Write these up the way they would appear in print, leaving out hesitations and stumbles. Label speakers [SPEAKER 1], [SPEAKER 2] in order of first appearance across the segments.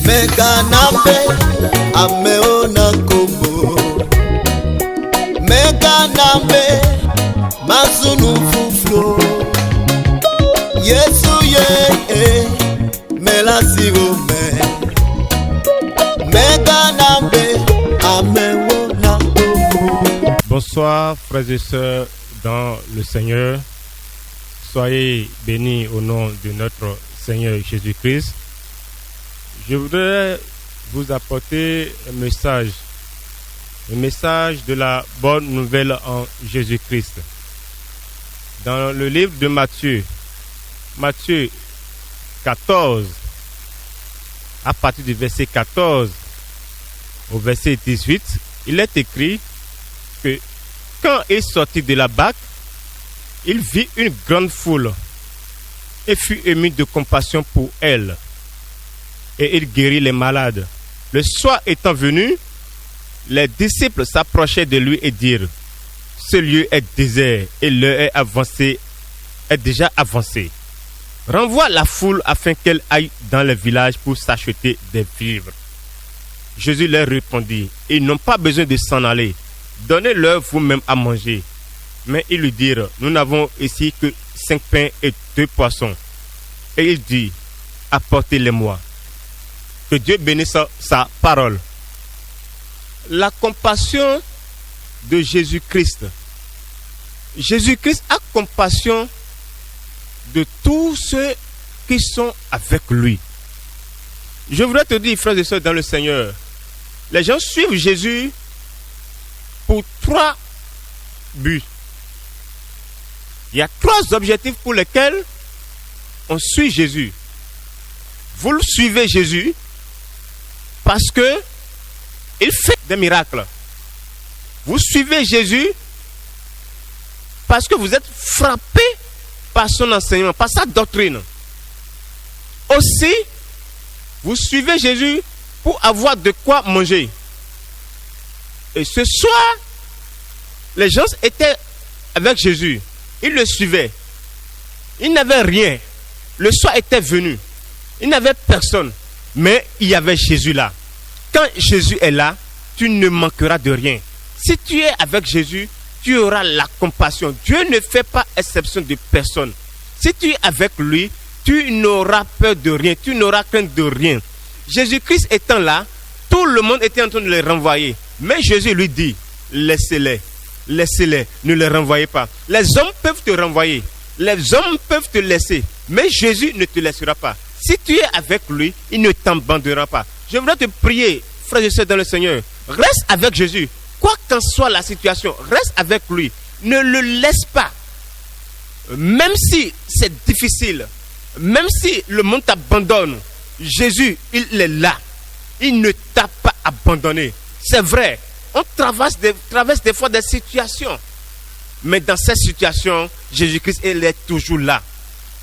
[SPEAKER 1] Mekanambe ameona kombo. Mekanambe mazunu fuflo. Yesu ye melasigo me. Mekanambe ameona kombo.
[SPEAKER 2] Bonsoir frères et sœurs dans le Seigneur. Soyez bénis au nom de notre Seigneur Jésus-Christ. Je voudrais vous apporter un message de la bonne nouvelle en Jésus-Christ. Dans le livre de Matthieu 14, à partir du verset 14 au verset 18, il est écrit que quand il sortit de la barque, il vit une grande foule et fut ému de compassion pour elle. Et il guérit les malades. Le soir étant venu, les disciples s'approchaient de lui et dirent: ce lieu est désert et l'heure est déjà avancée. Renvoie la foule afin qu'elle aille dans les villages pour s'acheter des vivres. Jésus leur répondit: ils n'ont pas besoin de s'en aller. Donnez-leur vous-même à manger. Mais ils lui dirent: nous n'avons ici que 5 pains et 2 poissons. Et il dit: apportez-les-moi. Que Dieu bénisse sa parole. La compassion de Jésus-Christ. Jésus-Christ a compassion de tous ceux qui sont avec lui. Je voudrais te dire, frères et sœurs dans le Seigneur, les gens suivent Jésus pour 3 buts. Il y a 3 objectifs pour lesquels on suit Jésus. Vous le suivez Jésus parce que il fait des miracles. Vous suivez Jésus parce que vous êtes frappé par son enseignement, par sa doctrine. Aussi, vous suivez Jésus pour avoir de quoi manger. Et ce soir, les gens étaient avec Jésus. Ils le suivaient. Ils n'avaient rien. Le soir était venu. Ils n'avaient personne. Mais il y avait Jésus là. Quand Jésus est là, tu ne manqueras de rien. Si tu es avec Jésus, tu auras la compassion. Dieu ne fait pas exception de personne. Si tu es avec lui, tu n'auras peur de rien. Tu n'auras crainte de rien. Jésus-Christ étant là, tout le monde était en train de les renvoyer. Mais Jésus lui dit: laissez-les. Laissez-les, ne les renvoyez pas. Les hommes peuvent te renvoyer. Les hommes peuvent te laisser. Mais Jésus ne te laissera pas. Si tu es avec lui, il ne t'abandonnera pas. Je voudrais te prier, frères et sœurs dans le Seigneur. Reste avec Jésus. Quoi qu'en soit la situation, reste avec lui. Ne le laisse pas. Même si c'est difficile, même si le monde t'abandonne, Jésus, il est là. Il ne t'a pas abandonné. C'est vrai. On traverse des fois des situations. Mais dans ces situations, Jésus-Christ, il est toujours là.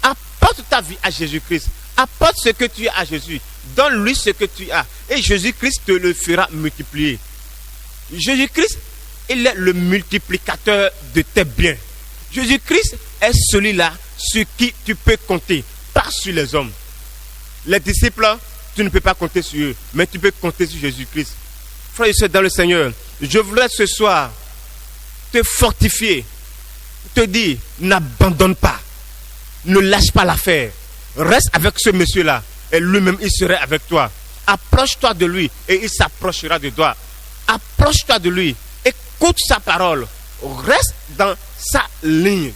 [SPEAKER 2] Apporte ta vie à Jésus-Christ. Apporte ce que tu as à Jésus. Donne-lui ce que tu as. Et Jésus-Christ te le fera multiplier. Jésus-Christ, il est le multiplicateur de tes biens. Jésus-Christ est celui-là sur qui tu peux compter, pas sur les hommes. Les disciples, tu ne peux pas compter sur eux, mais tu peux compter sur Jésus-Christ. Frères et sœurs dans le Seigneur, je voudrais ce soir te fortifier, te dire: n'abandonne pas, ne lâche pas l'affaire, reste avec ce monsieur-là et lui-même il serait avec toi. Approche-toi de lui et il s'approchera de toi. Approche-toi de lui, écoute sa parole, reste dans sa ligne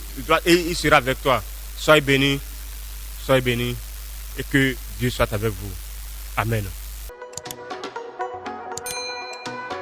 [SPEAKER 2] et il sera avec toi. Soyez bénis et que Dieu soit avec vous. Amen.